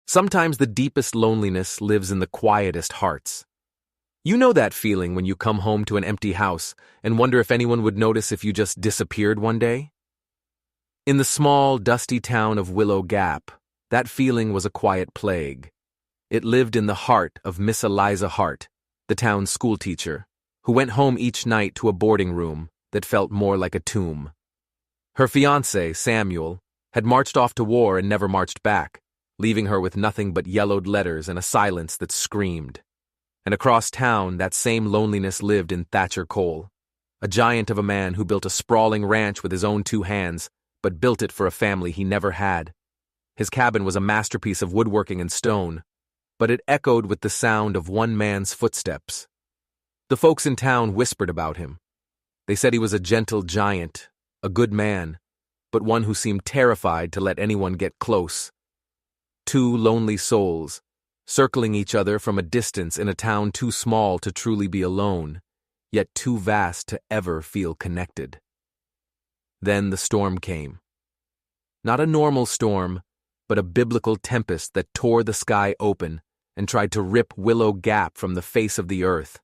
Sometimes the deepest loneliness lives in the quietest hearts. You know that feeling when you come home to an empty house and wonder if anyone would notice if you just disappeared one day? In the small, dusty town of Willow Gap, that feeling was a quiet plague. It lived in the heart of Miss Eliza Hart, the town's schoolteacher, who went home each night to a boarding room that felt more like a tomb. Her fiancé, Samuel, had marched off to war and never marched back, leaving her with nothing but yellowed letters and a silence that screamed. And across town, that same loneliness lived in Thatcher Cole, a giant of a man who built a sprawling ranch with his own 2 hands, but built it for a family he never had. His cabin was a masterpiece of woodworking and stone, but it echoed with the sound of one man's footsteps. The folks in town whispered about him. They said he was a gentle giant, a good man, but one who seemed terrified to let anyone get close. 2 lonely souls, circling each other from a distance in a town too small to truly be alone, yet too vast to ever feel connected. Then the storm came. Not a normal storm, but a biblical tempest that tore the sky open and tried to rip Willow Gap from the face of the earth.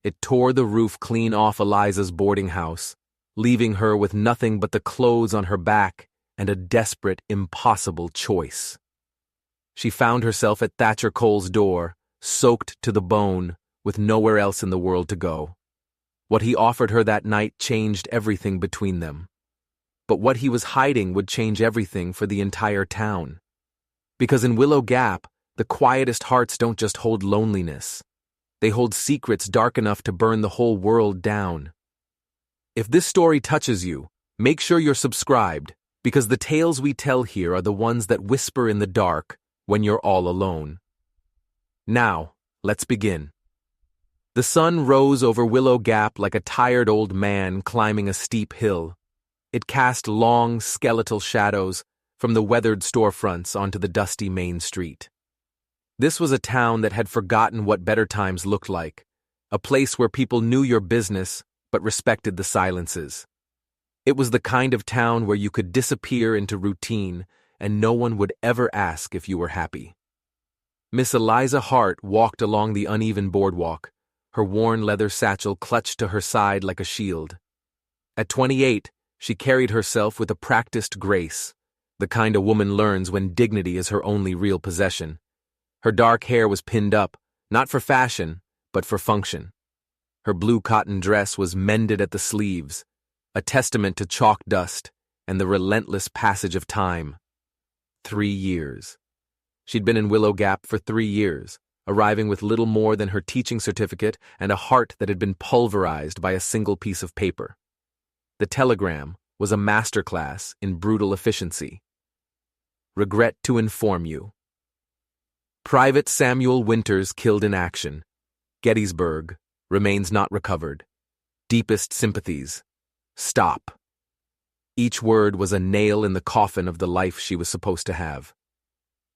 It tore the roof clean off Eliza's boarding house, leaving her with nothing but the clothes on her back and a desperate, impossible choice. She found herself at Thatcher Cole's door, soaked to the bone, with nowhere else in the world to go. What he offered her that night changed everything between them. But what he was hiding would change everything for the entire town. Because in Willow Gap, the quietest hearts don't just hold loneliness. They hold secrets dark enough to burn the whole world down. If this story touches you, make sure you're subscribed, because the tales we tell here are the ones that whisper in the dark when you're all alone. Now, let's begin. The sun rose over Willow Gap like a tired old man climbing a steep hill. It cast long, skeletal shadows from the weathered storefronts onto the dusty main street. This was a town that had forgotten what better times looked like, a place where people knew your business but respected the silences. It was the kind of town where you could disappear into routine and no one would ever ask if you were happy. Miss Eliza Hart walked along the uneven boardwalk, her worn leather satchel clutched to her side like a shield. At 28, she carried herself with a practiced grace, the kind a woman learns when dignity is her only real possession. Her dark hair was pinned up, not for fashion, but for function. Her blue cotton dress was mended at the sleeves, a testament to chalk dust and the relentless passage of time. 3 years. She'd been in Willow Gap for 3 years, arriving with little more than her teaching certificate and a heart that had been pulverized by a single piece of paper. The telegram was a masterclass in brutal efficiency. Regret to inform you. Private Samuel Winters killed in action. Gettysburg. Remains not recovered. Deepest sympathies. Stop. Each word was a nail in the coffin of the life she was supposed to have.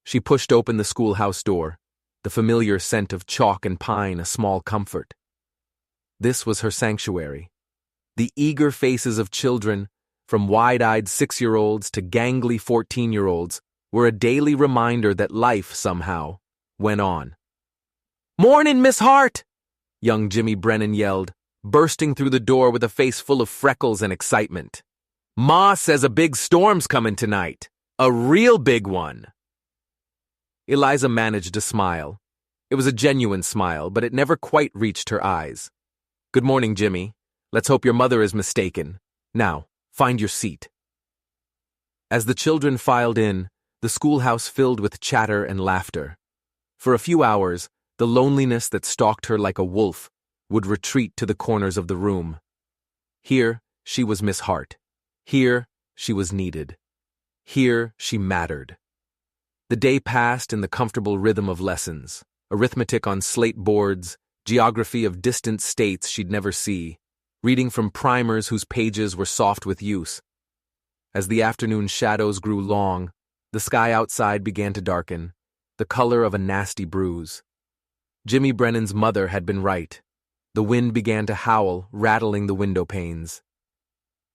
She pushed open the schoolhouse door, the familiar scent of chalk and pine a small comfort. This was her sanctuary. The eager faces of children, from wide-eyed 6-year-olds to gangly 14-year-olds, were a daily reminder that life, somehow, went on. "Mornin', Miss Hart!" young Jimmy Brennan yelled, bursting through the door with a face full of freckles and excitement. "Ma says a big storm's coming tonight. A real big one." Eliza managed a smile. It was a genuine smile, but it never quite reached her eyes. "Good morning, Jimmy. Let's hope your mother is mistaken. Now, find your seat." As the children filed in, the schoolhouse filled with chatter and laughter. For a few hours, the loneliness that stalked her like a wolf would retreat to the corners of the room. Here, she was Miss Hart. Here, she was needed. Here, she mattered. The day passed in the comfortable rhythm of lessons, arithmetic on slate boards, geography of distant states she'd never see, reading from primers whose pages were soft with use. As the afternoon shadows grew long, the sky outside began to darken, the color of a nasty bruise. Jimmy Brennan's mother had been right. The wind began to howl, rattling the window panes.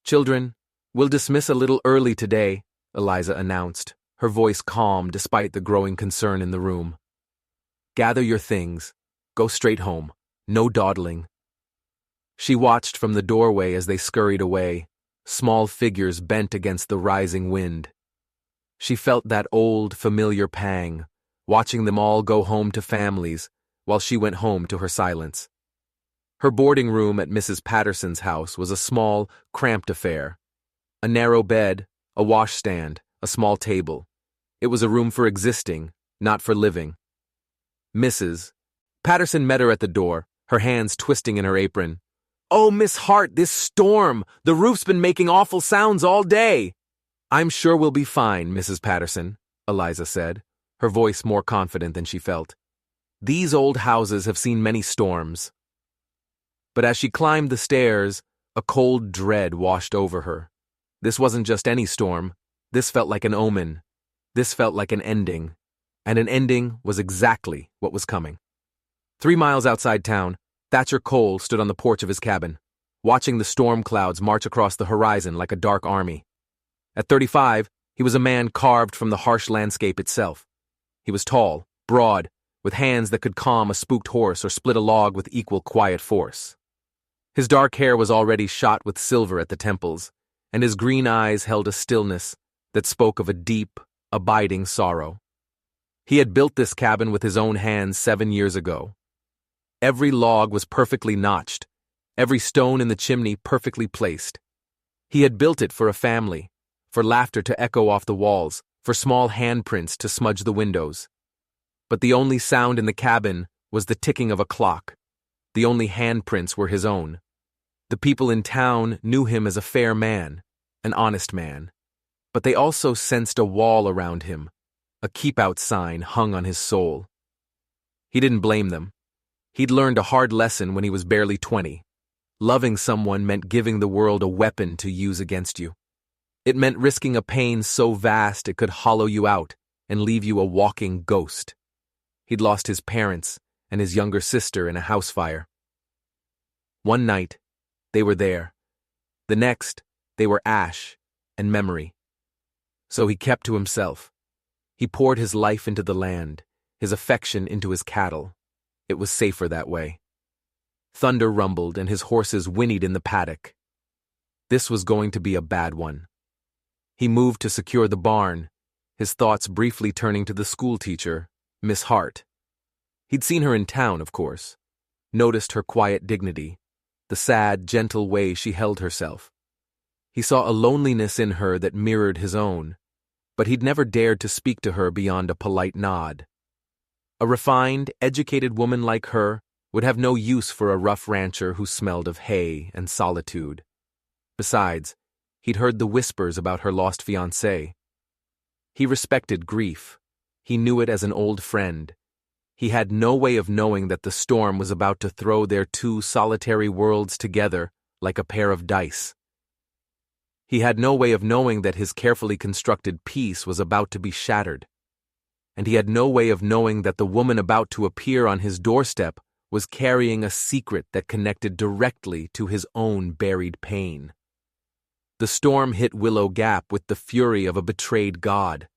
"Children, we'll dismiss a little early today," Eliza announced, her voice calm despite the growing concern in the room. "Gather your things. Go straight home. No dawdling." She watched from the doorway as they scurried away, small figures bent against the rising wind. She felt that old, familiar pang, watching them all go home to families, while she went home to her silence. Her boarding room at Mrs. Patterson's house was a small, cramped affair. A narrow bed, a washstand, a small table. It was a room for existing, not for living. Mrs. Patterson met her at the door, her hands twisting in her apron. "Oh, Miss Hart, this storm! The roof's been making awful sounds all day!" "I'm sure we'll be fine, Mrs. Patterson," Eliza said, her voice more confident than she felt. "These old houses have seen many storms." But as she climbed the stairs, a cold dread washed over her. This wasn't just any storm. This felt like an omen. This felt like an ending. And an ending was exactly what was coming. 3 miles outside town, Thatcher Cole stood on the porch of his cabin, watching the storm clouds march across the horizon like a dark army. At 35, he was a man carved from the harsh landscape itself. He was tall, broad, with hands that could calm a spooked horse or split a log with equal quiet force. His dark hair was already shot with silver at the temples, and his green eyes held a stillness that spoke of a deep, abiding sorrow. He had built this cabin with his own hands 7 years ago. Every log was perfectly notched, every stone in the chimney perfectly placed. He had built it for a family, for laughter to echo off the walls, for small handprints to smudge the windows. But the only sound in the cabin was the ticking of a clock. The only handprints were his own. The people in town knew him as a fair man, an honest man. But they also sensed a wall around him, a keep-out sign hung on his soul. He didn't blame them. He'd learned a hard lesson when he was barely 20. Loving someone meant giving the world a weapon to use against you. It meant risking a pain so vast it could hollow you out and leave you a walking ghost. He'd lost his parents and his younger sister in a house fire. One night, they were there. The next, they were ash and memory. So he kept to himself. He poured his life into the land, his affection into his cattle. It was safer that way. Thunder rumbled and his horses whinnied in the paddock. This was going to be a bad one. He moved to secure the barn, his thoughts briefly turning to the schoolteacher, Miss Hart. He'd seen her in town, of course, noticed her quiet dignity, the sad, gentle way she held herself. He saw a loneliness in her that mirrored his own, but he'd never dared to speak to her beyond a polite nod. A refined, educated woman like her would have no use for a rough rancher who smelled of hay and solitude. Besides, he'd heard the whispers about her lost fiancé. He respected grief. He knew it as an old friend. He had no way of knowing that the storm was about to throw their two solitary worlds together like a pair of dice. He had no way of knowing that his carefully constructed peace was about to be shattered. And he had no way of knowing that the woman about to appear on his doorstep was carrying a secret that connected directly to his own buried pain. The storm hit Willow Gap with the fury of a betrayed god.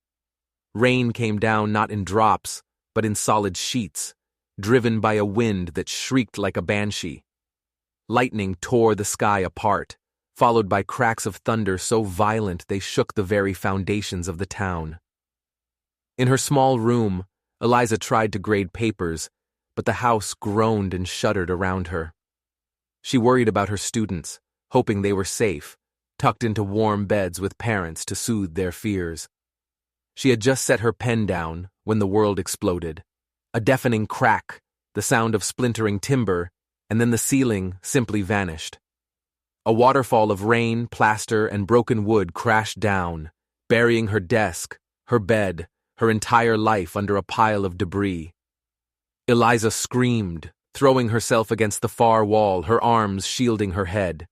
Rain came down not in drops, but in solid sheets, driven by a wind that shrieked like a banshee. Lightning tore the sky apart, followed by cracks of thunder so violent they shook the very foundations of the town. In her small room, Eliza tried to grade papers, but the house groaned and shuddered around her. She worried about her students, hoping they were safe, tucked into warm beds with parents to soothe their fears. She had just set her pen down when the world exploded. A deafening crack, the sound of splintering timber, and then the ceiling simply vanished. A waterfall of rain, plaster, and broken wood crashed down, burying her desk, her bed, her entire life under a pile of debris. Eliza screamed, throwing herself against the far wall, her arms shielding her head.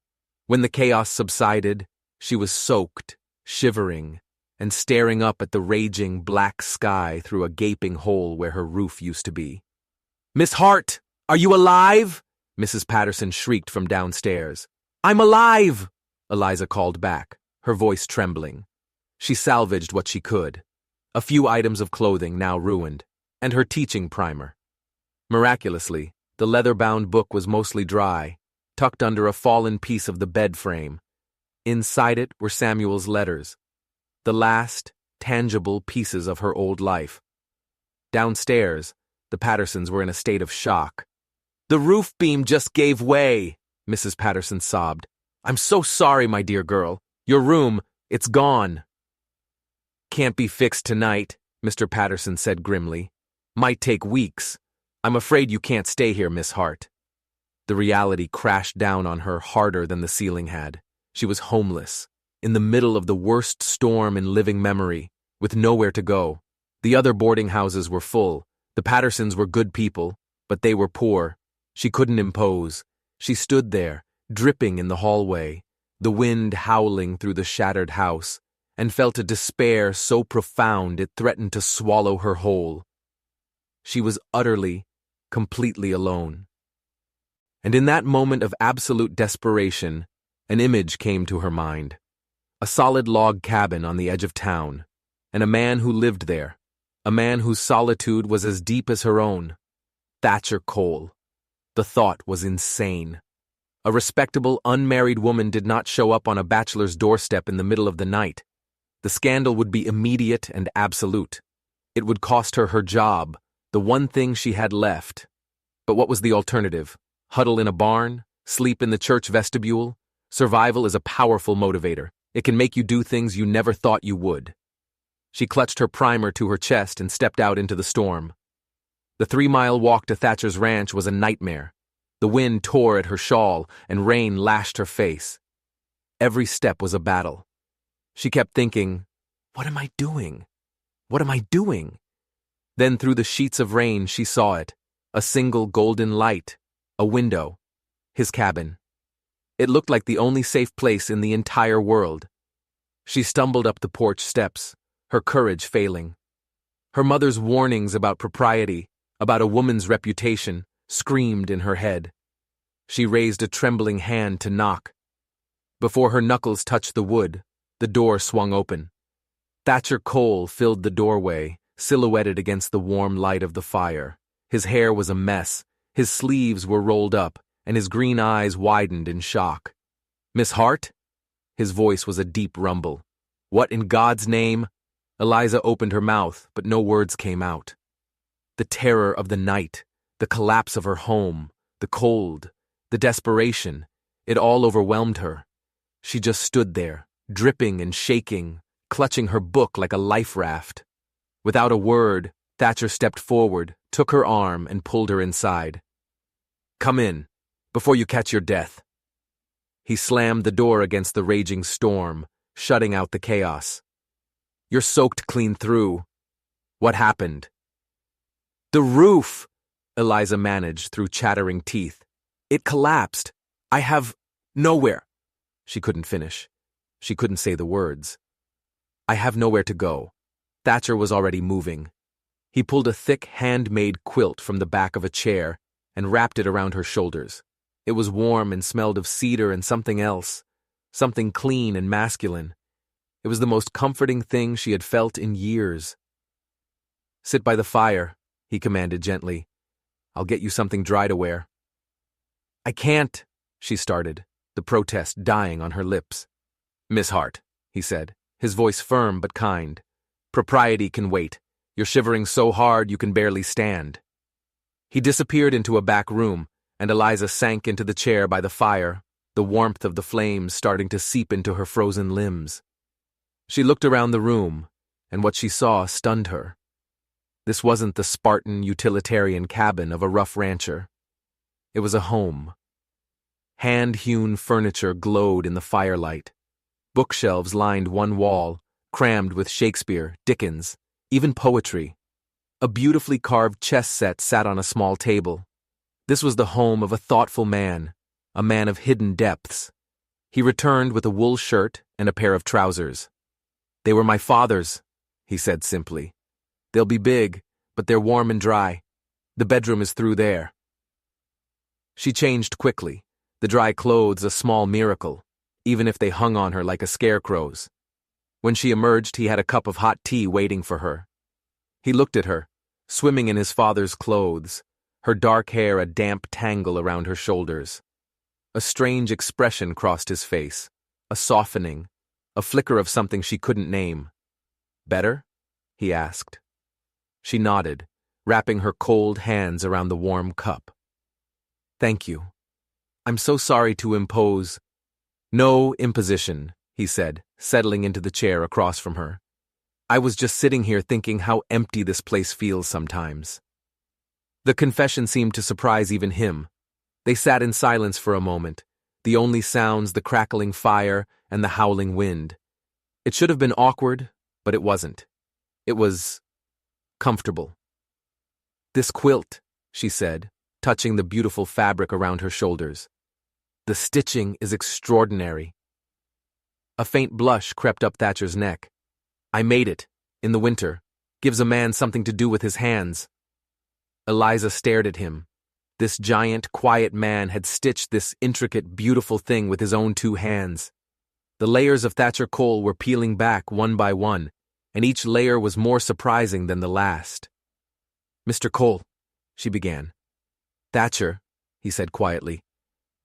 When the chaos subsided, she was soaked, shivering, and staring up at the raging black sky through a gaping hole where her roof used to be. "Miss Hart, are you alive?" Mrs. Patterson shrieked from downstairs. "I'm alive!" Eliza called back, her voice trembling. She salvaged what she could. A few items of clothing now ruined, and her teaching primer. Miraculously, the leather-bound book was mostly dry, tucked under a fallen piece of the bed frame. Inside it were Samuel's letters, the last, tangible pieces of her old life. Downstairs, the Pattersons were in a state of shock. "The roof beam just gave way," Mrs. Patterson sobbed. "I'm so sorry, my dear girl. Your room, it's gone." "Can't be fixed tonight," Mr. Patterson said grimly. "Might take weeks. I'm afraid you can't stay here, Miss Hart." The reality crashed down on her harder than the ceiling had. She was homeless, in the middle of the worst storm in living memory, with nowhere to go. The other boarding houses were full. The Pattersons were good people, but they were poor. She couldn't impose. She stood there, dripping in the hallway, the wind howling through the shattered house, and felt a despair so profound it threatened to swallow her whole. She was utterly, completely alone. And in that moment of absolute desperation, an image came to her mind. A solid log cabin on the edge of town, and a man who lived there, a man whose solitude was as deep as her own. Thatcher Cole. The thought was insane. A respectable, unmarried woman did not show up on a bachelor's doorstep in the middle of the night. The scandal would be immediate and absolute. It would cost her her job, the one thing she had left. But what was the alternative? Huddle in a barn? Sleep in the church vestibule? Survival is a powerful motivator. It can make you do things you never thought you would. She clutched her primer to her chest and stepped out into the storm. The 3-mile walk to Thatcher's ranch was a nightmare. The wind tore at her shawl, and rain lashed her face. Every step was a battle. She kept thinking, "What am I doing? What am I doing?" Then through the sheets of rain she saw it, a single golden light, a window, his cabin. It looked like the only safe place in the entire world. She stumbled up the porch steps, her courage failing. Her mother's warnings about propriety, about a woman's reputation, screamed in her head. She raised a trembling hand to knock. Before her knuckles touched the wood, the door swung open. Thatcher Cole filled the doorway, silhouetted against the warm light of the fire. His hair was a mess, his sleeves were rolled up, and his green eyes widened in shock. "Miss Hart?" His voice was a deep rumble. "What in God's name?" Eliza opened her mouth, but no words came out. The terror of the night, the collapse of her home, the cold, the desperation, it all overwhelmed her. She just stood there, dripping and shaking, clutching her book like a life raft. Without a word, Thatcher stepped forward, took her arm, and pulled her inside. "Come in, before you catch your death." He slammed the door against the raging storm, shutting out the chaos. "You're soaked clean through. What happened?" "The roof," Eliza managed through chattering teeth. "It collapsed. I have nowhere." She couldn't finish. She couldn't say the words. "I have nowhere to go." Thatcher was already moving. He pulled a thick, handmade quilt from the back of a chair and wrapped it around her shoulders. It was warm and smelled of cedar and something else, something clean and masculine. It was the most comforting thing she had felt in years. "Sit by the fire," he commanded gently. "I'll get you something dry to wear." "I can't," she started, the protest dying on her lips. "Miss Hart," he said, his voice firm but kind. "Propriety can wait. You're shivering so hard you can barely stand." He disappeared into a back room, and Eliza sank into the chair by the fire, the warmth of the flames starting to seep into her frozen limbs. She looked around the room, and what she saw stunned her. This wasn't the Spartan utilitarian cabin of a rough rancher. It was a home. Hand-hewn furniture glowed in the firelight. Bookshelves lined one wall, crammed with Shakespeare, Dickens, even poetry. A beautifully carved chess set sat on a small table. This was the home of a thoughtful man, a man of hidden depths. He returned with a wool shirt and a pair of trousers. "They were my father's," he said simply. "They'll be big, but they're warm and dry. The bedroom is through there." She changed quickly, the dry clothes a small miracle, even if they hung on her like a scarecrow's. When she emerged, he had a cup of hot tea waiting for her. He looked at her, swimming in his father's clothes, her dark hair a damp tangle around her shoulders. A strange expression crossed his face, a softening, a flicker of something she couldn't name. "Better?" he asked. She nodded, wrapping her cold hands around the warm cup. "Thank you. I'm so sorry to impose." "No imposition," he said, settling into the chair across from her. "I was just sitting here thinking how empty this place feels sometimes." The confession seemed to surprise even him. They sat in silence for a moment, the only sounds the crackling fire and the howling wind. It should have been awkward, but it wasn't. It was comfortable. "This quilt," she said, touching the beautiful fabric around her shoulders. "The stitching is extraordinary." A faint blush crept up Thatcher's neck. "I made it, in the winter. Gives a man something to do with his hands." Eliza stared at him. This giant, quiet man had stitched this intricate, beautiful thing with his own 2 hands. The layers of Thatcher Cole were peeling back one by one, and each layer was more surprising than the last. "Mr. Cole," she began. "Thatcher," he said quietly,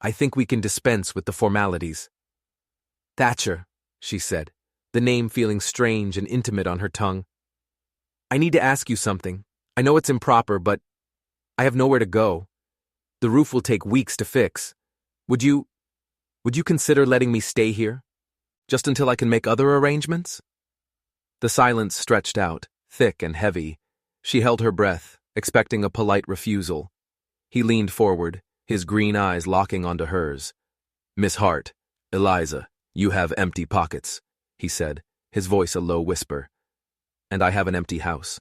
"I think we can dispense with the formalities." "Thatcher," she said, the name feeling strange and intimate on her tongue. "I need to ask you something. I know it's improper, but I have nowhere to go. The roof will take weeks to fix. Would you consider letting me stay here? Just until I can make other arrangements?" The silence stretched out, thick and heavy. She held her breath, expecting a polite refusal. He leaned forward, his green eyes locking onto hers. "Miss Hart, Eliza, you have empty pockets," he said, his voice a low whisper. "And I have an empty house."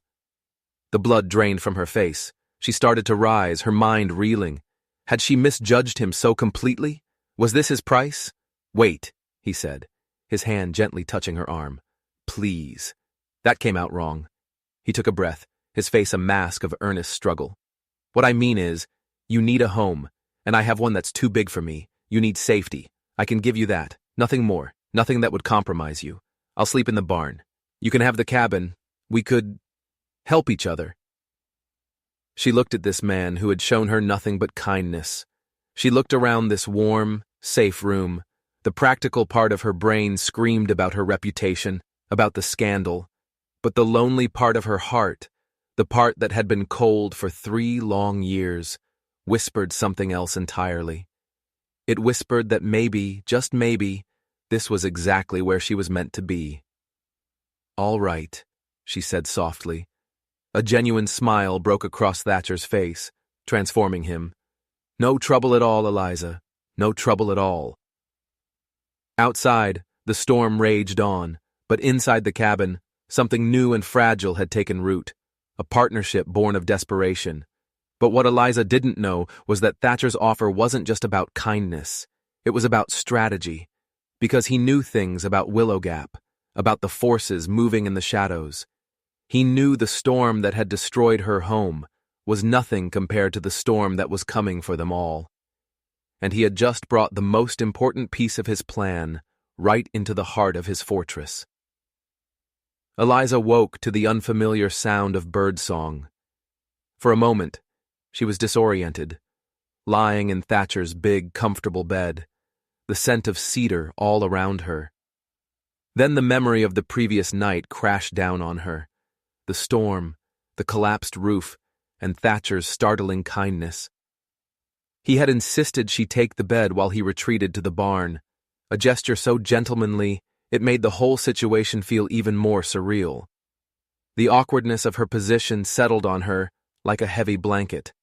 The blood drained from her face. She started to rise, her mind reeling. Had she misjudged him so completely? Was this his price? "Wait," he said, his hand gently touching her arm. "Please." That came out wrong. He took a breath, his face a mask of earnest struggle. "What I mean is, you need a home, and I have one that's too big for me. You need safety. I can give you that. Nothing more. Nothing that would compromise you. I'll sleep in the barn. You can have the cabin. We could help each other." She looked at this man who had shown her nothing but kindness. She looked around this warm, safe room. The practical part of her brain screamed about her reputation, about the scandal. But the lonely part of her heart, the part that had been cold for 3 long years, whispered something else entirely. It whispered that maybe, just maybe, this was exactly where she was meant to be. "All right," she said softly. A genuine smile broke across Thatcher's face, transforming him. "No trouble at all, Eliza. No trouble at all." Outside, the storm raged on, but inside the cabin, something new and fragile had taken root, a partnership born of desperation. But what Eliza didn't know was that Thatcher's offer wasn't just about kindness. It was about strategy, because he knew things about Willow Gap, about the forces moving in the shadows. He knew the storm that had destroyed her home was nothing compared to the storm that was coming for them all. And he had just brought the most important piece of his plan right into the heart of his fortress. Eliza woke to the unfamiliar sound of birdsong. For a moment, she was disoriented, lying in Thatcher's big, comfortable bed, the scent of cedar all around her. Then the memory of the previous night crashed down on her. The storm, the collapsed roof, and Thatcher's startling kindness. He had insisted she take the bed while he retreated to the barn, a gesture so gentlemanly it made the whole situation feel even more surreal. The awkwardness of her position settled on her like a heavy blanket.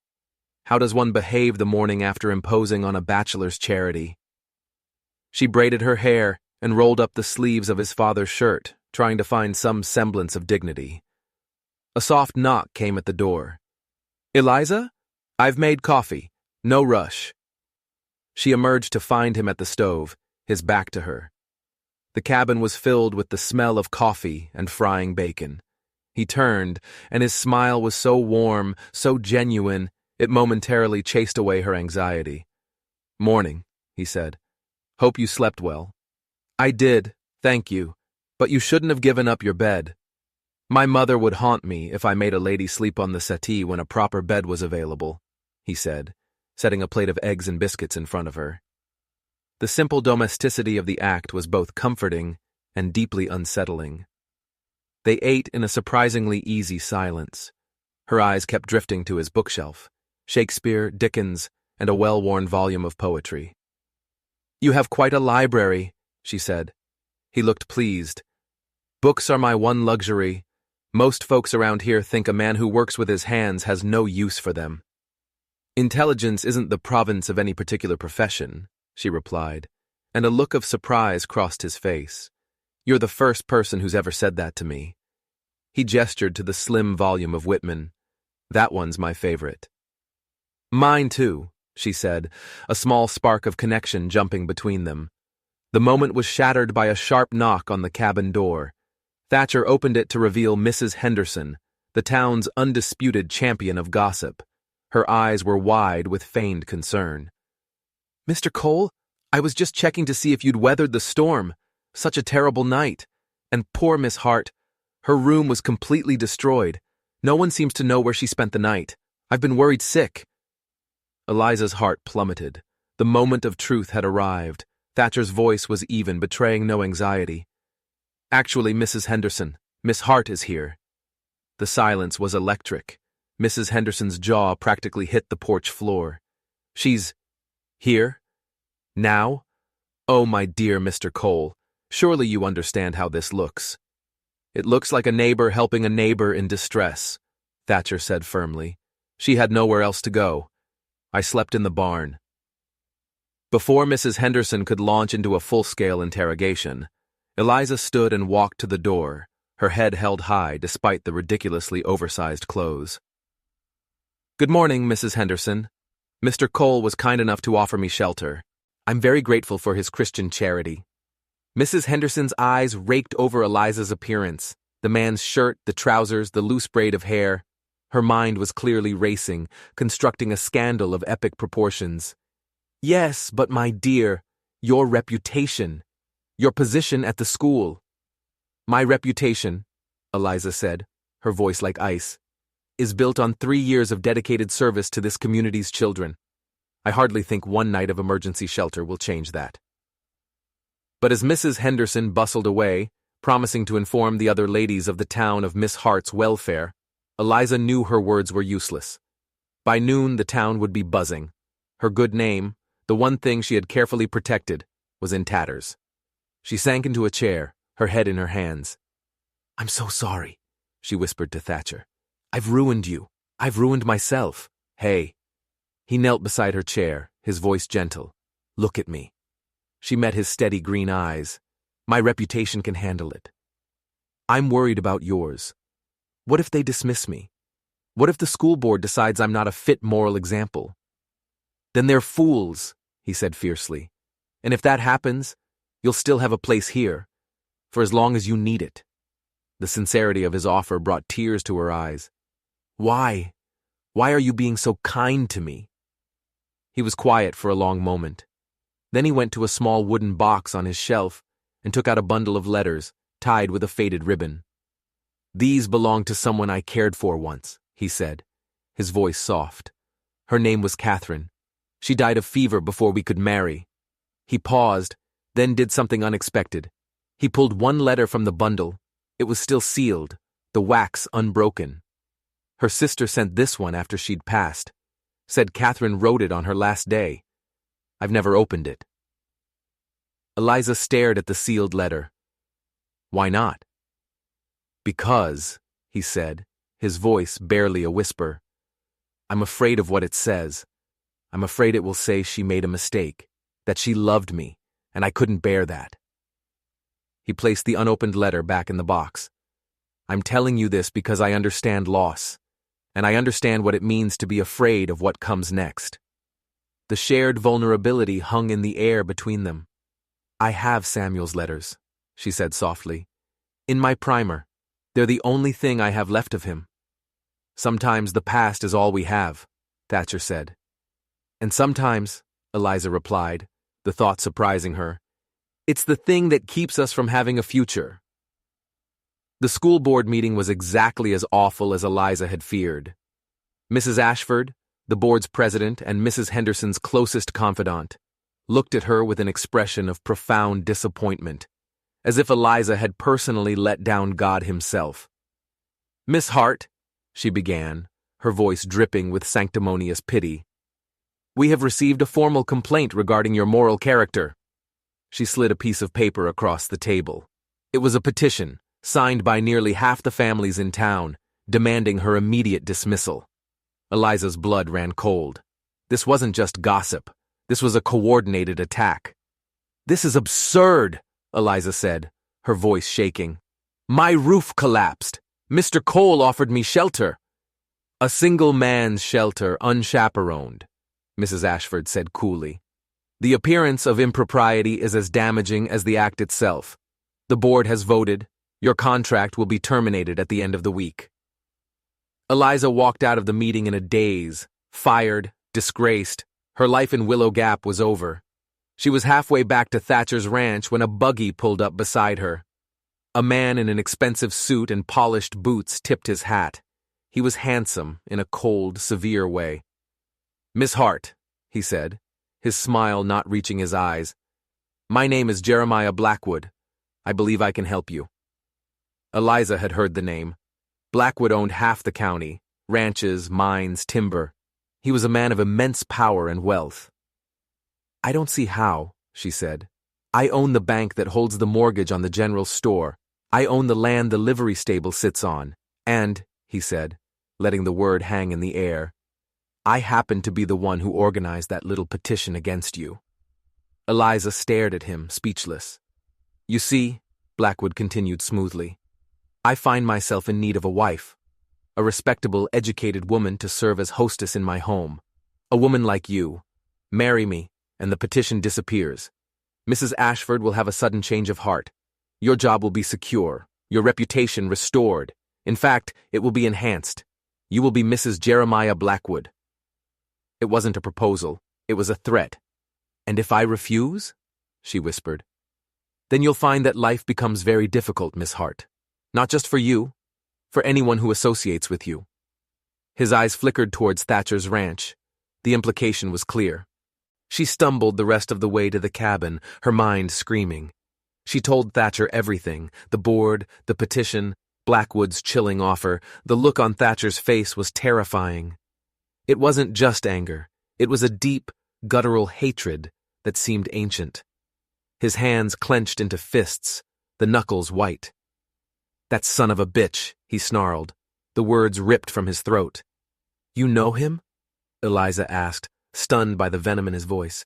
How does one behave the morning after imposing on a bachelor's charity? She braided her hair and rolled up the sleeves of his father's shirt, trying to find some semblance of dignity. A soft knock came at the door. "Eliza? I've made coffee. No rush." She emerged to find him at the stove, his back to her. The cabin was filled with the smell of coffee and frying bacon. He turned, and his smile was so warm, so genuine, it momentarily chased away her anxiety. "Morning," he said. "Hope you slept well." "I did, thank you, But you shouldn't have given up your bed. My mother would haunt me if I made a lady sleep on the settee when a proper bed was available, he said, setting a plate of eggs and biscuits in front of her. The simple domesticity of the act was both comforting and deeply unsettling. They ate in a surprisingly easy silence. Her eyes kept drifting to his bookshelf, Shakespeare, Dickens, and a well-worn volume of poetry. "You have quite a library," she said. He looked pleased. "Books are my one luxury. Most folks around here think a man who works with his hands has no use for them." "Intelligence isn't the province of any particular profession," she replied, and a look of surprise crossed his face. "You're the first person who's ever said that to me." He gestured to the slim volume of Whitman. "That one's my favorite." "Mine too," she said, a small spark of connection jumping between them. The moment was shattered by a sharp knock on the cabin door. Thatcher opened it to reveal Mrs. Henderson, the town's undisputed champion of gossip. Her eyes were wide with feigned concern. "Mr. Cole, I was just checking to see if you'd weathered the storm. Such a terrible night. And poor Miss Hart. Her room was completely destroyed. No one seems to know where she spent the night. I've been worried sick." Eliza's heart plummeted. The moment of truth had arrived. Thatcher's voice was even, betraying no anxiety. "Actually, Mrs. Henderson, Miss Hart is here." The silence was electric. Mrs. Henderson's jaw practically hit the porch floor. "She's here? Now? Oh, my dear Mr. Cole, surely you understand how this looks." "It looks like a neighbor helping a neighbor in distress," Thatcher said firmly. "She had nowhere else to go. I slept in the barn." Before Mrs. Henderson could launch into a full-scale interrogation, Eliza stood and walked to the door, her head held high despite the ridiculously oversized clothes. "Good morning, Mrs. Henderson. Mr. Cole was kind enough to offer me shelter. I'm very grateful for his Christian charity." Mrs. Henderson's eyes raked over Eliza's appearance, the man's shirt, the trousers, the loose braid of hair. Her mind was clearly racing, constructing a scandal of epic proportions. "Yes, but my dear, your reputation. Your position at the school." "My reputation," Eliza said, her voice like ice, "is built on 3 years of dedicated service to this community's children. I hardly think one night of emergency shelter will change that." But as Mrs. Henderson bustled away, promising to inform the other ladies of the town of Miss Hart's welfare, Eliza knew her words were useless. By noon, the town would be buzzing. Her good name, the one thing she had carefully protected, was in tatters. She sank into a chair, her head in her hands. "I'm so sorry," she whispered to Thatcher. "I've ruined you. I've ruined myself. Hey." He knelt beside her chair, his voice gentle. "Look at me." She met his steady green eyes. "My reputation can handle it. I'm worried about yours. What if they dismiss me? What if the school board decides I'm not a fit moral example?" "Then they're fools," he said fiercely. "And if that happens, you'll still have a place here, for as long as you need it." The sincerity of his offer brought tears to her eyes. "Why? Why are you being so kind to me?" He was quiet for a long moment. Then he went to a small wooden box on his shelf and took out a bundle of letters, tied with a faded ribbon. "These belonged to someone I cared for once," he said, his voice soft. "Her name was Catherine. She died of fever before we could marry." He paused, then did something unexpected. He pulled one letter from the bundle. It was still sealed, the wax unbroken. "Her sister sent this one after she'd passed. Said Catherine wrote it on her last day. I've never opened it." Eliza stared at the sealed letter. "Why not?" "Because," he said, his voice barely a whisper, "I'm afraid of what it says. I'm afraid it will say she made a mistake, that she loved me, and I couldn't bear that." He placed the unopened letter back in the box. "I'm telling you this because I understand loss, and I understand what it means to be afraid of what comes next." The shared vulnerability hung in the air between them. "I have Samuel's letters," she said softly. "In my primer. They're the only thing I have left of him." "Sometimes the past is all we have," Thatcher said. "And sometimes," Eliza replied, the thought surprising her, "it's the thing that keeps us from having a future." The school board meeting was exactly as awful as Eliza had feared. Mrs. Ashford, the board's president and Mrs. Henderson's closest confidant, looked at her with an expression of profound disappointment, as if Eliza had personally let down God himself. "Miss Hart," she began, her voice dripping with sanctimonious pity, "we have received a formal complaint regarding your moral character." She slid a piece of paper across the table. It was a petition, signed by nearly half the families in town, demanding her immediate dismissal. Eliza's blood ran cold. This wasn't just gossip. This was a coordinated attack. "This is absurd," Eliza said, her voice shaking. "My roof collapsed. Mr. Cole offered me shelter." "A single man's shelter, unchaperoned," Mrs. Ashford said coolly. "The appearance of impropriety is as damaging as the act itself. The board has voted. Your contract will be terminated at the end of the week." Eliza walked out of the meeting in a daze, fired, disgraced. Her life in Willow Gap was over. She was halfway back to Thatcher's ranch when a buggy pulled up beside her. A man in an expensive suit and polished boots tipped his hat. He was handsome in a cold, severe way. "Miss Hart," he said, his smile not reaching his eyes. "My name is Jeremiah Blackwood. I believe I can help you." Eliza had heard the name. Blackwood owned half the county, ranches, mines, timber. He was a man of immense power and wealth. "I don't see how," she said. "I own the bank that holds the mortgage on the general store. I own the land the livery stable sits on. And," he said, letting the word hang in the air, "I happen to be the one who organized that little petition against you." Eliza stared at him, speechless. "You see," Blackwood continued smoothly, "I find myself in need of a wife, a respectable, educated woman to serve as hostess in my home. A woman like you. Marry me, and the petition disappears. Mrs. Ashford will have a sudden change of heart. Your job will be secure, your reputation restored. In fact, it will be enhanced. You will be Mrs. Jeremiah Blackwood." It wasn't a proposal, it was a threat. "And if I refuse?" she whispered. "Then you'll find that life becomes very difficult, Miss Hart. Not just for you, for anyone who associates with you." His eyes flickered towards Thatcher's ranch. The implication was clear. She stumbled the rest of the way to the cabin, her mind screaming. She told Thatcher everything, the board, the petition, Blackwood's chilling offer. The look on Thatcher's face was terrifying. It wasn't just anger. It was a deep, guttural hatred that seemed ancient. His hands clenched into fists, the knuckles white. "That son of a bitch," he snarled, the words ripped from his throat. "You know him?" Eliza asked, stunned by the venom in his voice.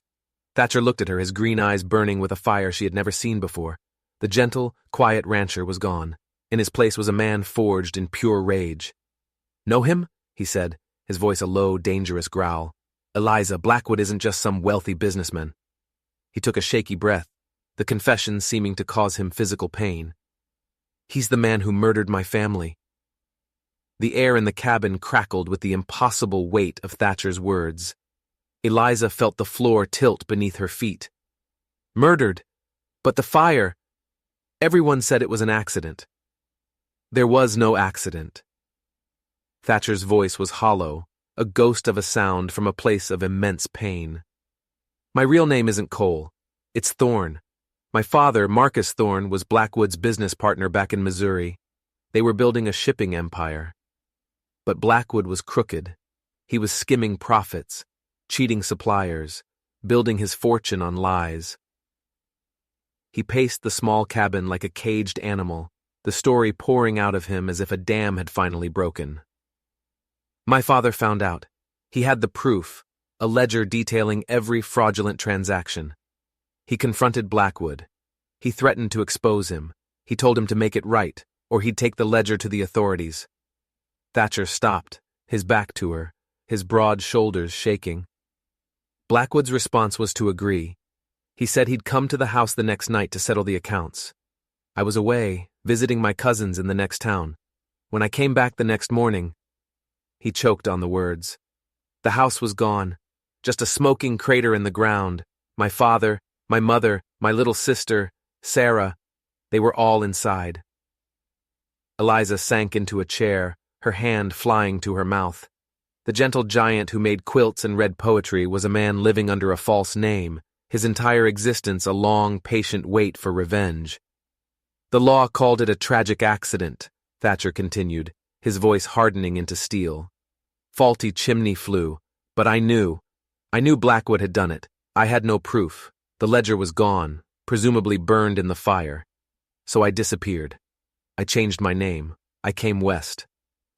Thatcher looked at her, his green eyes burning with a fire she had never seen before. The gentle, quiet rancher was gone. In his place was a man forged in pure rage. "Know him?" he said, his voice a low, dangerous growl. "Eliza, Blackwood isn't just some wealthy businessman." He took a shaky breath, the confession seeming to cause him physical pain. "He's the man who murdered my family." The air in the cabin crackled with the impossible weight of Thatcher's words. Eliza felt the floor tilt beneath her feet. "Murdered? But the fire? Everyone said it was an accident." "There was no accident." Thatcher's voice was hollow, a ghost of a sound from a place of immense pain. "My real name isn't Cole. It's Thorne. My father, Marcus Thorne, was Blackwood's business partner back in Missouri. They were building a shipping empire. But Blackwood was crooked. He was skimming profits, cheating suppliers, building his fortune on lies. He paced the small cabin like a caged animal, the story pouring out of him as if a dam had finally broken. My father found out. He had the proof, a ledger detailing every fraudulent transaction. He confronted Blackwood. He threatened to expose him. He told him to make it right, or he'd take the ledger to the authorities. Thatcher stopped, his back to her, his broad shoulders shaking. Blackwood's response was to agree. He said he'd come to the house the next night to settle the accounts. I was away, visiting my cousins in the next town. When I came back the next morning, he choked on the words. The house was gone, just a smoking crater in the ground. My father, my mother, my little sister, Sarah, they were all inside. Eliza sank into a chair, her hand flying to her mouth. The gentle giant who made quilts and read poetry was a man living under a false name, his entire existence a long, patient wait for revenge. The law called it a tragic accident, Thatcher continued, his voice hardening into steel. Faulty chimney flue, but I knew Blackwood had done it. I had no proof. The ledger was gone, presumably burned in the fire. So I disappeared. I changed my name. I came west.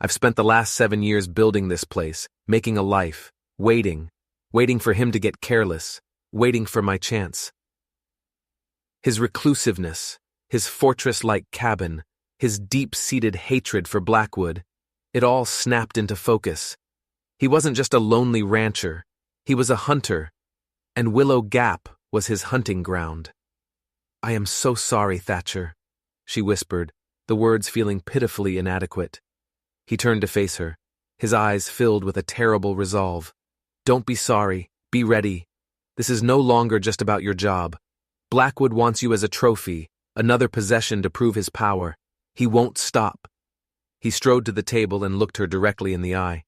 I've spent the last 7 years building this place, making a life, waiting for him to get careless, waiting for my chance. His reclusiveness, his fortress-like cabin, his deep-seated hatred for Blackwood, it all snapped into focus. He wasn't just a lonely rancher, he was a hunter, and Willow Gap was his hunting ground. "I am so sorry, Thatcher," she whispered, the words feeling pitifully inadequate. He turned to face her, his eyes filled with a terrible resolve. "Don't be sorry, be ready. This is no longer just about your job. Blackwood wants you as a trophy, another possession to prove his power. He won't stop." He strode to the table and looked her directly in the eye.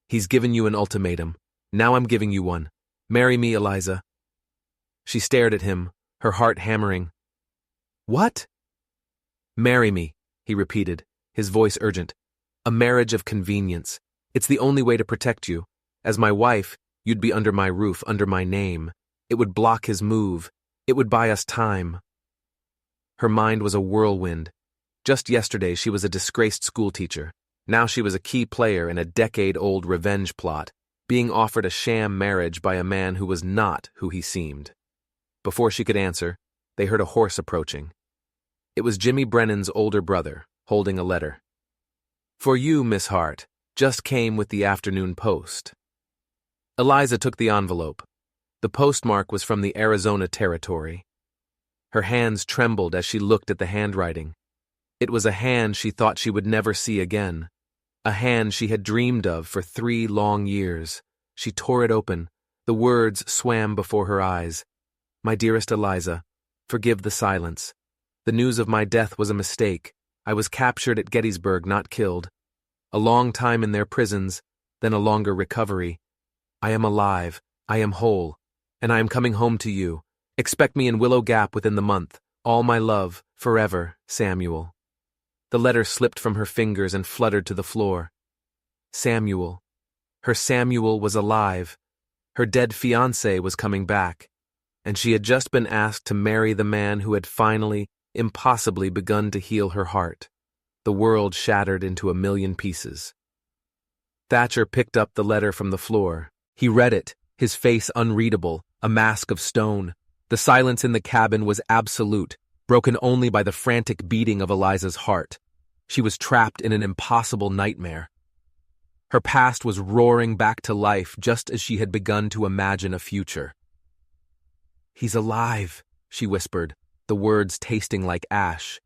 "He's given you an ultimatum. Now I'm giving you one. Marry me, Eliza." She stared at him, her heart hammering. "What?" "Marry me," he repeated, his voice urgent. "A marriage of convenience. It's the only way to protect you. As my wife, you'd be under my roof, under my name. It would block his move. It would buy us time." Her mind was a whirlwind. Just yesterday she was a disgraced schoolteacher. Now she was a key player in a decade-old revenge plot, being offered a sham marriage by a man who was not who he seemed. Before she could answer, they heard a horse approaching. It was Jimmy Brennan's older brother, holding a letter. "For you, Miss Hart, just came with the afternoon post." Eliza took the envelope. The postmark was from the Arizona Territory. Her hands trembled as she looked at the handwriting. It was a hand she thought she would never see again, a hand she had dreamed of for 3 long years. She tore it open. The words swam before her eyes. "My dearest Eliza, forgive the silence. The news of my death was a mistake. I was captured at Gettysburg, not killed. A long time in their prisons, then a longer recovery. I am alive, I am whole, and I am coming home to you. Expect me in Willow Gap within the month. All my love, forever, Samuel." The letter slipped from her fingers and fluttered to the floor. Samuel. Her Samuel was alive. Her dead fiancé was coming back. And she had just been asked to marry the man who had finally, impossibly begun to heal her heart. The world shattered into a million pieces. Thatcher picked up the letter from the floor. He read it, his face unreadable, a mask of stone. The silence in the cabin was absolute, broken only by the frantic beating of Eliza's heart. She was trapped in an impossible nightmare. Her past was roaring back to life just as she had begun to imagine a future. "He's alive," she whispered, the words tasting like ash.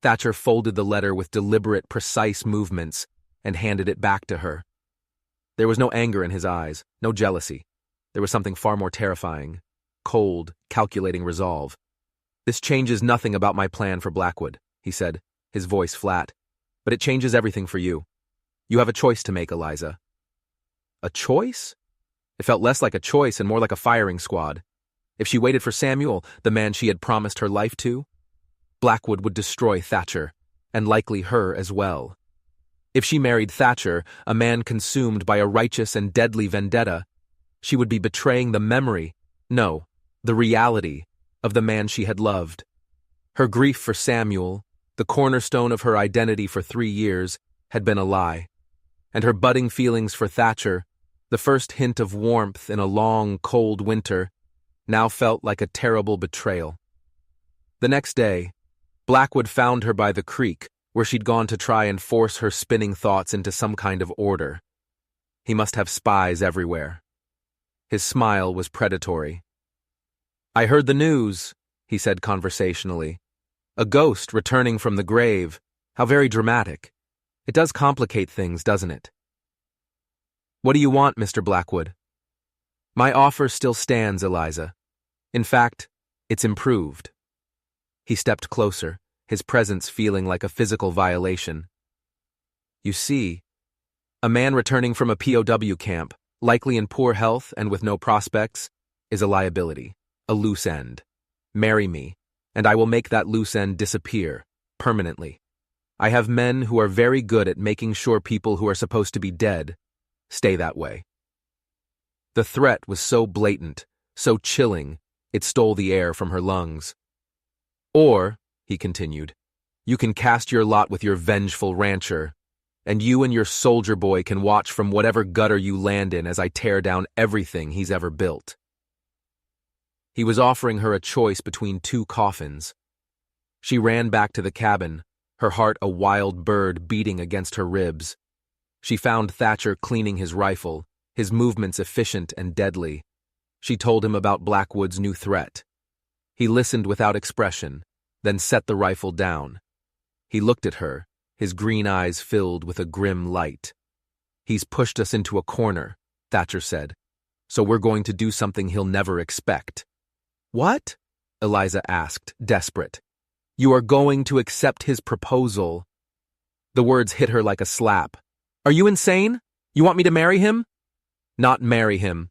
Thatcher folded the letter with deliberate, precise movements and handed it back to her. There was no anger in his eyes, no jealousy. There was something far more terrifying. Cold, calculating resolve. "This changes nothing about my plan for Blackwood," he said, his voice flat. "But it changes everything for you. You have a choice to make, Eliza." A choice? It felt less like a choice and more like a firing squad. If she waited for Samuel, the man she had promised her life to, Blackwood would destroy Thatcher, and likely her as well. If she married Thatcher, a man consumed by a righteous and deadly vendetta, she would be betraying the memory, no, the reality, of the man she had loved. Her grief for Samuel, the cornerstone of her identity for 3 years, had been a lie. And her budding feelings for Thatcher, the first hint of warmth in a long, cold winter, now felt like a terrible betrayal. The next day, Blackwood found her by the creek, where she'd gone to try and force her spinning thoughts into some kind of order. He must have spies everywhere. His smile was predatory. "I heard the news," he said conversationally. "A ghost returning from the grave. How very dramatic. It does complicate things, doesn't it?" "What do you want, Mr. Blackwood?" "My offer still stands, Eliza. In fact, it's improved." He stepped closer, his presence feeling like a physical violation. You see, a man returning from a POW camp, likely in poor health and with no prospects, is a liability, a loose end. Marry me, and I will make that loose end disappear, permanently. I have men who are very good at making sure people who are supposed to be dead stay that way. The threat was so blatant, so chilling, it stole the air from her lungs. Or, he continued, you can cast your lot with your vengeful rancher, and you and your soldier boy can watch from whatever gutter you land in as I tear down everything he's ever built. He was offering her a choice between two coffins. She ran back to the cabin, her heart a wild bird beating against her ribs. She found Thatcher cleaning his rifle, his movements efficient and deadly. She told him about Blackwood's new threat. He listened without expression, then set the rifle down. He looked at her, his green eyes filled with a grim light. He's pushed us into a corner, Thatcher said, so we're going to do something he'll never expect. What? Eliza asked, desperate. You are going to accept his proposal. The words hit her like a slap. Are you insane? You want me to marry him? Not marry him,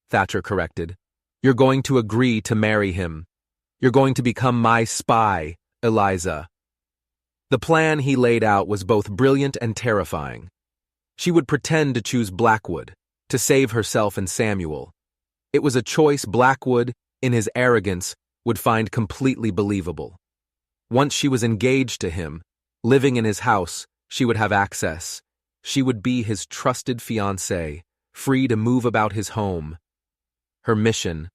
Thatcher corrected. You're going to agree to marry him. You're going to become my spy, Eliza. The plan he laid out was both brilliant and terrifying. She would pretend to choose Blackwood, to save herself and Samuel. It was a choice Blackwood, in his arrogance, would find completely believable. Once she was engaged to him, living in his house, she would have access. She would be his trusted fiancée, free to move about his home. Her mission: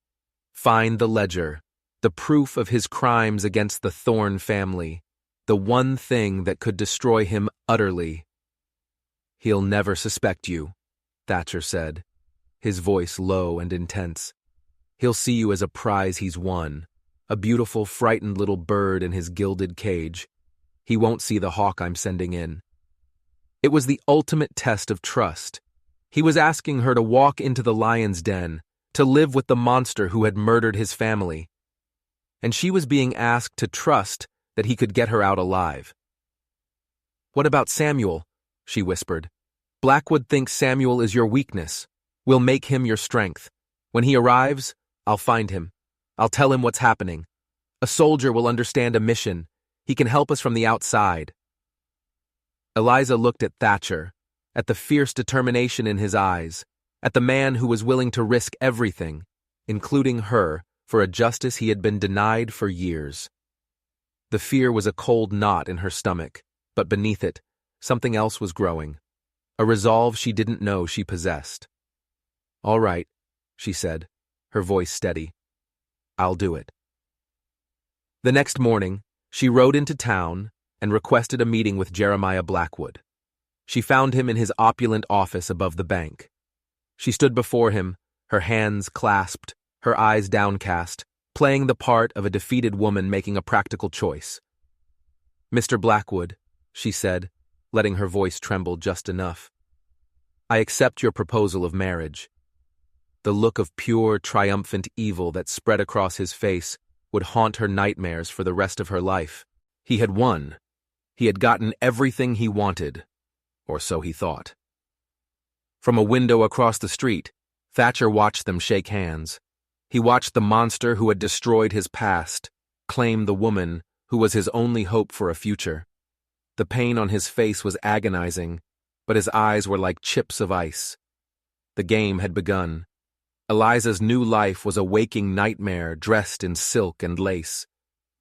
find the ledger, the proof of his crimes against the Thorne family, the one thing that could destroy him utterly. He'll never suspect you, Thatcher said, his voice low and intense. He'll see you as a prize he's won, a beautiful, frightened little bird in his gilded cage. He won't see the hawk I'm sending in. It was the ultimate test of trust. He was asking her to walk into the lion's den, to live with the monster who had murdered his family. And she was being asked to trust that he could get her out alive. What about Samuel? She whispered. Blackwood thinks Samuel is your weakness. We'll make him your strength. When he arrives, I'll find him. I'll tell him what's happening. A soldier will understand a mission. He can help us from the outside. Eliza looked at Thatcher, at the fierce determination in his eyes, at the man who was willing to risk everything, including her, for a justice he had been denied for years. The fear was a cold knot in her stomach, but beneath it, something else was growing, a resolve she didn't know she possessed. All right, she said, her voice steady. I'll do it. The next morning, she rode into town and requested a meeting with Jeremiah Blackwood. She found him in his opulent office above the bank. She stood before him, her hands clasped, her eyes downcast, playing the part of a defeated woman making a practical choice. Mr. Blackwood, she said, letting her voice tremble just enough. I accept your proposal of marriage. The look of pure, triumphant evil that spread across his face would haunt her nightmares for the rest of her life. He had won. He had gotten everything he wanted, or so he thought. From a window across the street, Thatcher watched them shake hands. He watched the monster who had destroyed his past claim the woman who was his only hope for a future. The pain on his face was agonizing, but his eyes were like chips of ice. The game had begun. Eliza's new life was a waking nightmare dressed in silk and lace.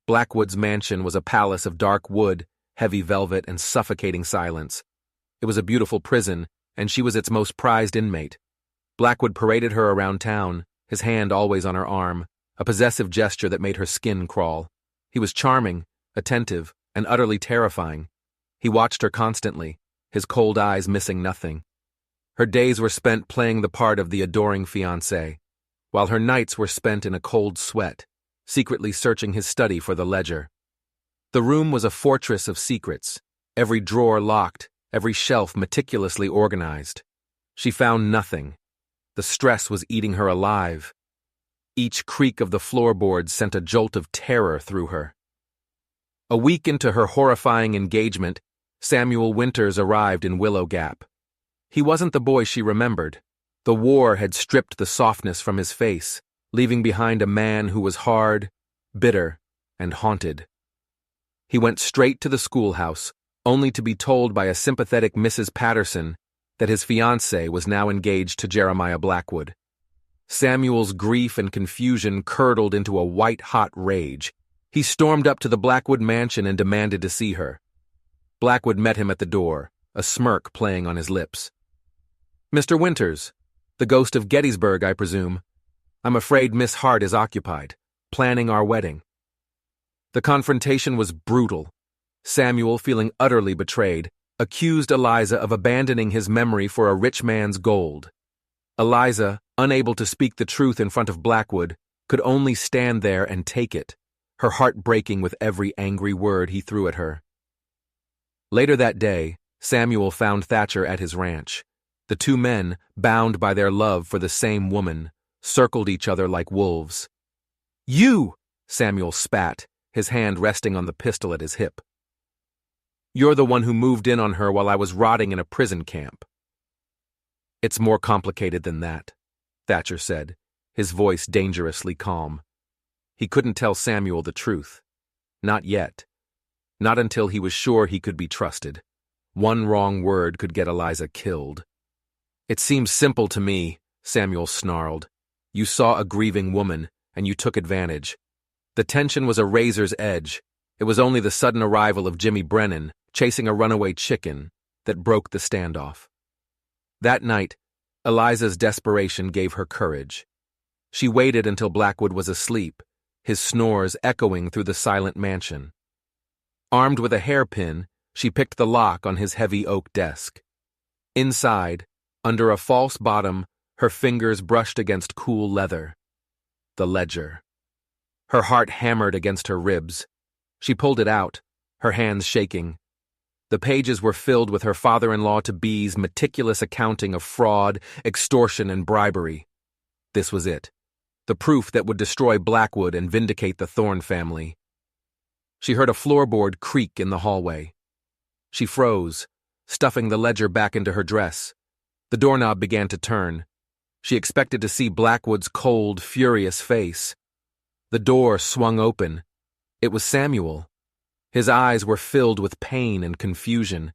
Blackwood's mansion was a palace of dark wood, heavy velvet, and suffocating silence. It was a beautiful prison, and she was its most prized inmate. Blackwood paraded her around town, his hand always on her arm, a possessive gesture that made her skin crawl. He was charming, attentive, and utterly terrifying. He watched her constantly, his cold eyes missing nothing. Her days were spent playing the part of the adoring fiancé, while her nights were spent in a cold sweat, secretly searching his study for the ledger. The room was a fortress of secrets, every drawer locked, every shelf meticulously organized. She found nothing. The stress was eating her alive. Each creak of the floorboards sent a jolt of terror through her. A week into her horrifying engagement, Samuel Winters arrived in Willow Gap. He wasn't the boy she remembered. The war had stripped the softness from his face, leaving behind a man who was hard, bitter, and haunted. He went straight to the schoolhouse, only to be told by a sympathetic Mrs. Patterson that his fiancée was now engaged to Jeremiah Blackwood. Samuel's grief and confusion curdled into a white-hot rage. He stormed up to the Blackwood mansion and demanded to see her. Blackwood met him at the door, a smirk playing on his lips. "Mr. Winters, the ghost of Gettysburg, I presume. I'm afraid Miss Hart is occupied, planning our wedding." The confrontation was brutal. Samuel, feeling utterly betrayed, accused Eliza of abandoning his memory for a rich man's gold. Eliza, unable to speak the truth in front of Blackwood, could only stand there and take it, her heart breaking with every angry word he threw at her. Later that day, Samuel found Thatcher at his ranch. The two men, bound by their love for the same woman, circled each other like wolves. "You!" Samuel spat, his hand resting on the pistol at his hip. "You're the one who moved in on her while I was rotting in a prison camp." "It's more complicated than that," Thatcher said, his voice dangerously calm. He couldn't tell Samuel the truth. Not yet. Not until he was sure he could be trusted. One wrong word could get Eliza killed. "It seems simple to me," Samuel snarled. "You saw a grieving woman, and you took advantage. The tension was a razor's edge. It was only the sudden arrival of Jimmy Brennan, chasing a runaway chicken, that broke the standoff." That night, Eliza's desperation gave her courage. She waited until Blackwood was asleep, his snores echoing through the silent mansion. Armed with a hairpin, she picked the lock on his heavy oak desk. Inside, under a false bottom, her fingers brushed against cool leather. The ledger. Her heart hammered against her ribs. She pulled it out, her hands shaking. The pages were filled with her father-in-law-to-be's meticulous accounting of fraud, extortion, and bribery. This was it. The proof that would destroy Blackwood and vindicate the Thorne family. She heard a floorboard creak in the hallway. She froze, stuffing the ledger back into her dress. The doorknob began to turn. She expected to see Blackwood's cold, furious face. The door swung open. It was Samuel. His eyes were filled with pain and confusion.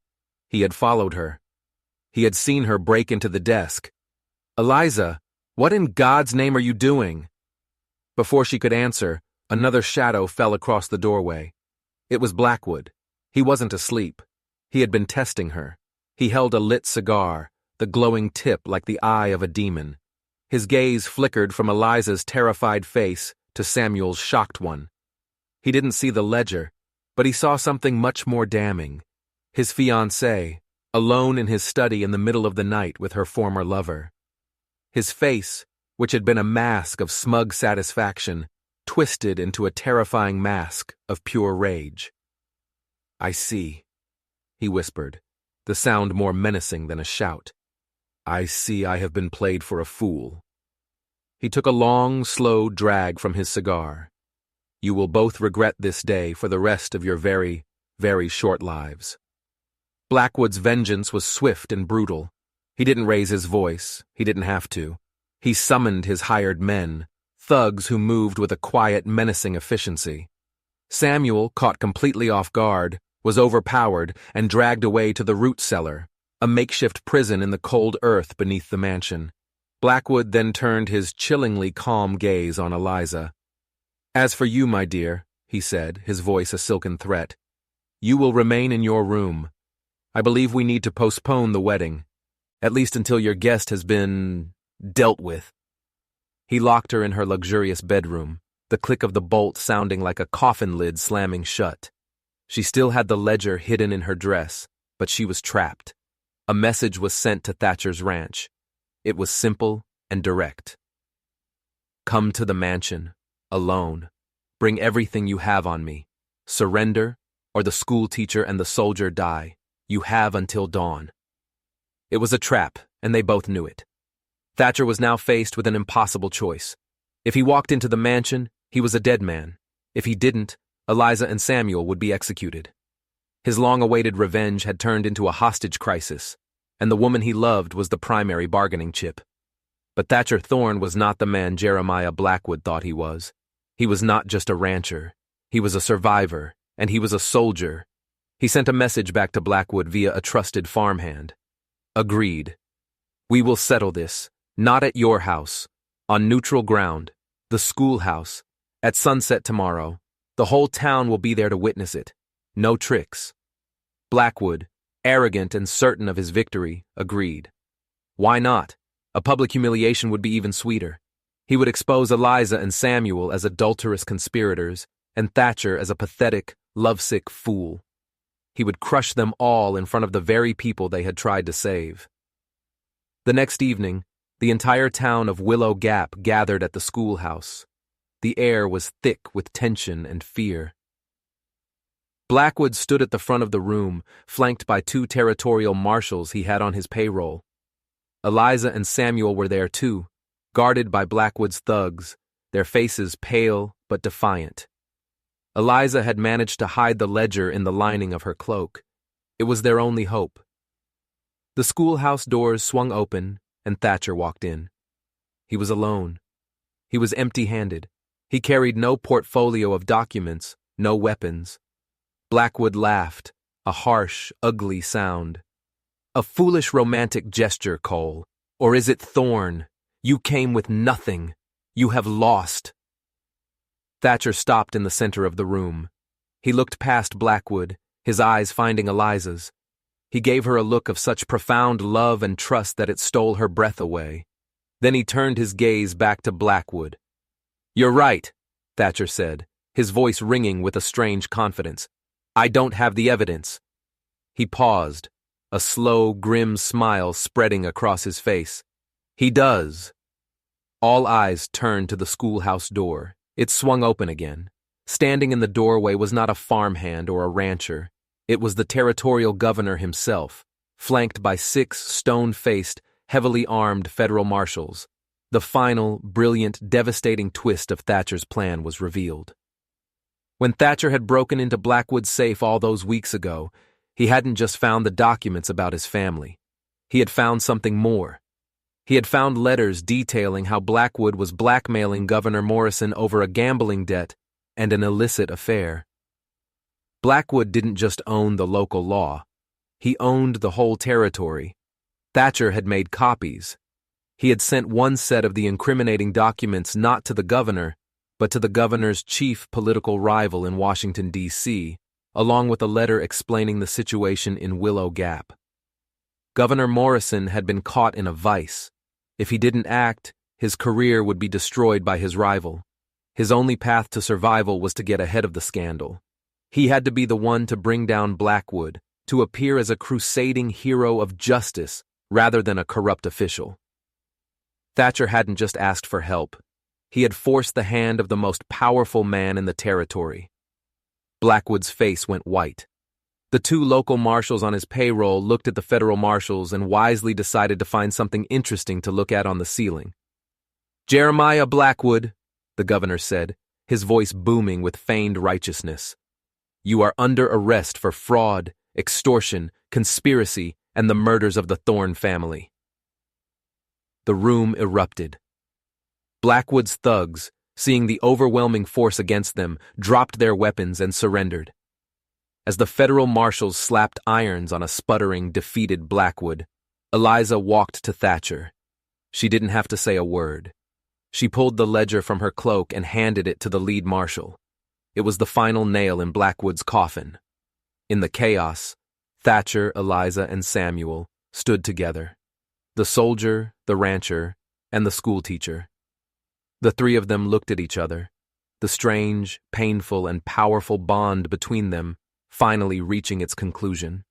He had followed her. He had seen her break into the desk. "Eliza, what in God's name are you doing?" Before she could answer, another shadow fell across the doorway. It was Blackwood. He wasn't asleep. He had been testing her. He held a lit cigar, the glowing tip like the eye of a demon. His gaze flickered from Eliza's terrified face to Samuel's shocked one. He didn't see the ledger, but he saw something much more damning. His fiancée, alone in his study in the middle of the night with her former lover. His face, which had been a mask of smug satisfaction, twisted into a terrifying mask of pure rage. "I see," he whispered, the sound more menacing than a shout. "I see I have been played for a fool." He took a long, slow drag from his cigar. "You will both regret this day for the rest of your very, very short lives." Blackwood's vengeance was swift and brutal. He didn't raise his voice. He didn't have to. He summoned his hired men, thugs who moved with a quiet, menacing efficiency. Samuel, caught completely off guard, was overpowered and dragged away to the root cellar, a makeshift prison in the cold earth beneath the mansion. Blackwood then turned his chillingly calm gaze on Eliza. "As for you, my dear," he said, his voice a silken threat, "you will remain in your room. I believe we need to postpone the wedding, at least until your guest has been dealt with." He locked her in her luxurious bedroom, the click of the bolt sounding like a coffin lid slamming shut. She still had the ledger hidden in her dress, but she was trapped. A message was sent to Thatcher's ranch. It was simple and direct. "Come to the mansion, alone. Bring everything you have on me. Surrender, or the schoolteacher and the soldier die. You have until dawn." It was a trap, and they both knew it. Thatcher was now faced with an impossible choice. If he walked into the mansion, he was a dead man. If he didn't, Eliza and Samuel would be executed. His long-awaited revenge had turned into a hostage crisis, and the woman he loved was the primary bargaining chip. But Thatcher Thorne was not the man Jeremiah Blackwood thought he was. He was not just a rancher. He was a survivor, and he was a soldier. He sent a message back to Blackwood via a trusted farmhand. Agreed. We will settle this, not at your house, on neutral ground, the schoolhouse, at sunset tomorrow. The whole town will be there to witness it. No tricks. Blackwood, arrogant and certain of his victory, agreed. Why not? A public humiliation would be even sweeter. He would expose Eliza and Samuel as adulterous conspirators, and Thatcher as a pathetic, lovesick fool. He would crush them all in front of the very people they had tried to save. The next evening, the entire town of Willow Gap gathered at the schoolhouse. The air was thick with tension and fear. Blackwood stood at the front of the room, flanked by 2 territorial marshals he had on his payroll. Eliza and Samuel were there too, guarded by Blackwood's thugs, their faces pale but defiant. Eliza had managed to hide the ledger in the lining of her cloak. It was their only hope. The schoolhouse doors swung open, and Thatcher walked in. He was alone. He was empty-handed. He carried no portfolio of documents, no weapons. Blackwood laughed, a harsh, ugly sound. A foolish romantic gesture, Cole. Or is it Thorne? You came with nothing. You have lost. Thatcher stopped in the center of the room. He looked past Blackwood, his eyes finding Eliza's. He gave her a look of such profound love and trust that it stole her breath away. Then he turned his gaze back to Blackwood. You're right, Thatcher said, his voice ringing with a strange confidence. I don't have the evidence. He paused, a slow, grim smile spreading across his face. He does. All eyes turned to the schoolhouse door. It swung open again. Standing in the doorway was not a farmhand or a rancher. It was the territorial governor himself, flanked by 6 stone-faced, heavily armed federal marshals. The final, brilliant, devastating twist of Thatcher's plan was revealed. When Thatcher had broken into Blackwood's safe all those weeks ago, he hadn't just found the documents about his family. He had found something more. He had found letters detailing how Blackwood was blackmailing Governor Morrison over a gambling debt and an illicit affair. Blackwood didn't just own the local law. He owned the whole territory. Thatcher had made copies. He had sent one set of the incriminating documents not to the governor, but to the governor's chief political rival in Washington, D.C., along with a letter explaining the situation in Willow Gap. Governor Morrison had been caught in a vice. If he didn't act, his career would be destroyed by his rival. His only path to survival was to get ahead of the scandal. He had to be the one to bring down Blackwood, to appear as a crusading hero of justice rather than a corrupt official. Thatcher hadn't just asked for help. He had forced the hand of the most powerful man in the territory. Blackwood's face went white. The 2 local marshals on his payroll looked at the federal marshals and wisely decided to find something interesting to look at on the ceiling. Jeremiah Blackwood, the governor said, his voice booming with feigned righteousness. You are under arrest for fraud, extortion, conspiracy, and the murders of the Thorne family. The room erupted. Blackwood's thugs, seeing the overwhelming force against them, dropped their weapons and surrendered. As the federal marshals slapped irons on a sputtering, defeated Blackwood, Eliza walked to Thatcher. She didn't have to say a word. She pulled the ledger from her cloak and handed it to the lead marshal. It was the final nail in Blackwood's coffin. In the chaos, Thatcher, Eliza, and Samuel stood together. The soldier, the rancher, and the schoolteacher. The 3 of them looked at each other, the strange, painful, and powerful bond between them finally reaching its conclusion.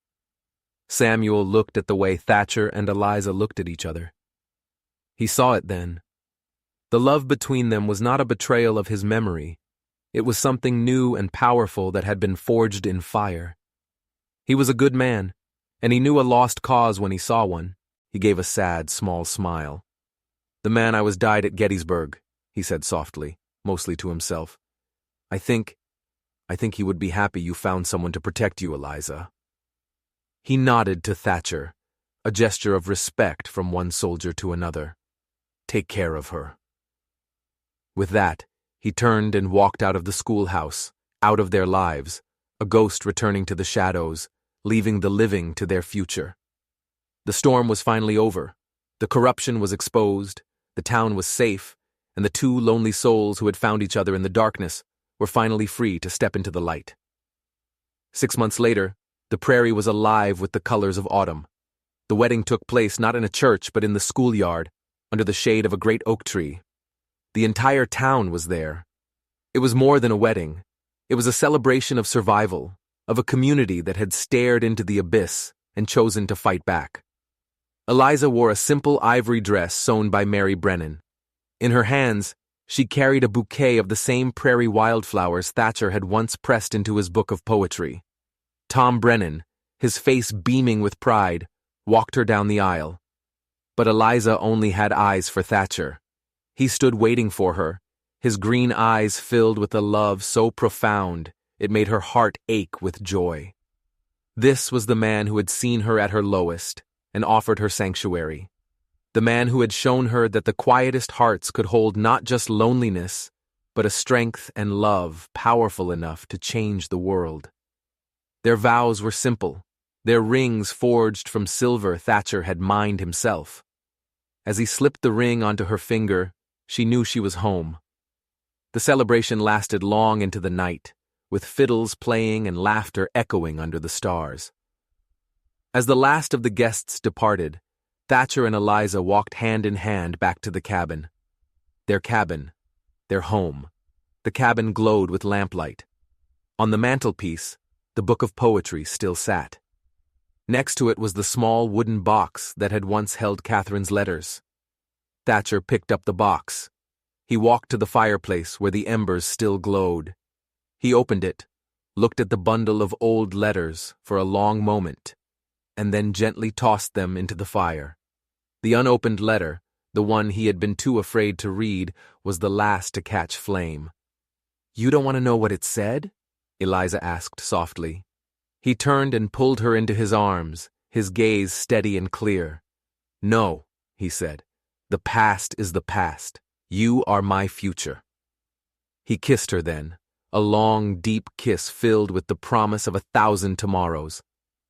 Samuel looked at the way Thatcher and Eliza looked at each other. He saw it then. The love between them was not a betrayal of his memory. It was something new and powerful that had been forged in fire. He was a good man, and he knew a lost cause when he saw one. He gave a sad, small smile. The man I was died at Gettysburg, he said softly, mostly to himself. I think I think he would be happy you found someone to protect you, Eliza. He nodded to Thatcher, a gesture of respect from one soldier to another. Take care of her. With that, he turned and walked out of the schoolhouse, out of their lives, a ghost returning to the shadows, leaving the living to their future. The storm was finally over. The corruption was exposed, the town was safe, and the two lonely souls who had found each other in the darkness were finally free to step into the light. 6 months later, the prairie was alive with the colors of autumn. The wedding took place not in a church but in the schoolyard, under the shade of a great oak tree. The entire town was there. It was more than a wedding. It was a celebration of survival, of a community that had stared into the abyss and chosen to fight back. Eliza wore a simple ivory dress sewn by Mary Brennan. In her hands, she carried a bouquet of the same prairie wildflowers Thatcher had once pressed into his book of poetry. Tom Brennan, his face beaming with pride, walked her down the aisle. But Eliza only had eyes for Thatcher. He stood waiting for her, his green eyes filled with a love so profound it made her heart ache with joy. This was the man who had seen her at her lowest and offered her sanctuary. The man who had shown her that the quietest hearts could hold not just loneliness, but a strength and love powerful enough to change the world. Their vows were simple, their rings forged from silver Thatcher had mined himself. As he slipped the ring onto her finger, she knew she was home. The celebration lasted long into the night, with fiddles playing and laughter echoing under the stars. As the last of the guests departed, Thatcher and Eliza walked hand in hand back to the cabin. Their home. The cabin glowed with lamplight. On the mantelpiece, the book of poetry still sat. Next to it was the small wooden box that had once held Catherine's letters. Thatcher picked up the box. He walked to the fireplace where the embers still glowed. He opened it, looked at the bundle of old letters for a long moment, and then gently tossed them into the fire. The unopened letter, the one he had been too afraid to read, was the last to catch flame. "You don't want to know what it said?" Eliza asked softly. He turned and pulled her into his arms, his gaze steady and clear. "No," he said. "The past is the past. You are my future." He kissed her then, a long, deep kiss filled with the promise of 1,000 tomorrows.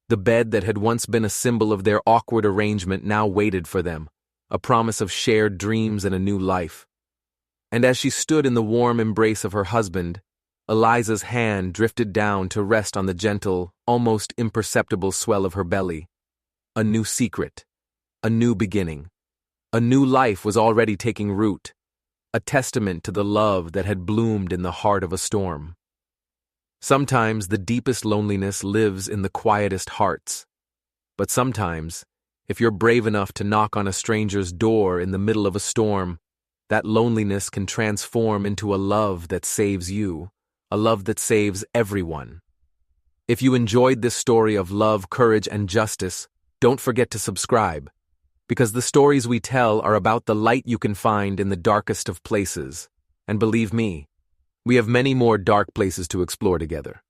The bed that had once been a symbol of their awkward arrangement now waited for them, a promise of shared dreams and a new life. And as she stood in the warm embrace of her husband, Eliza's hand drifted down to rest on the gentle, almost imperceptible swell of her belly. A new secret, a new beginning, a new life was already taking root, a testament to the love that had bloomed in the heart of a storm. Sometimes the deepest loneliness lives in the quietest hearts. But sometimes, if you're brave enough to knock on a stranger's door in the middle of a storm, that loneliness can transform into a love that saves you, a love that saves everyone. If you enjoyed this story of love, courage, and justice, don't forget to subscribe, because the stories we tell are about the light you can find in the darkest of places. And believe me, we have many more dark places to explore together.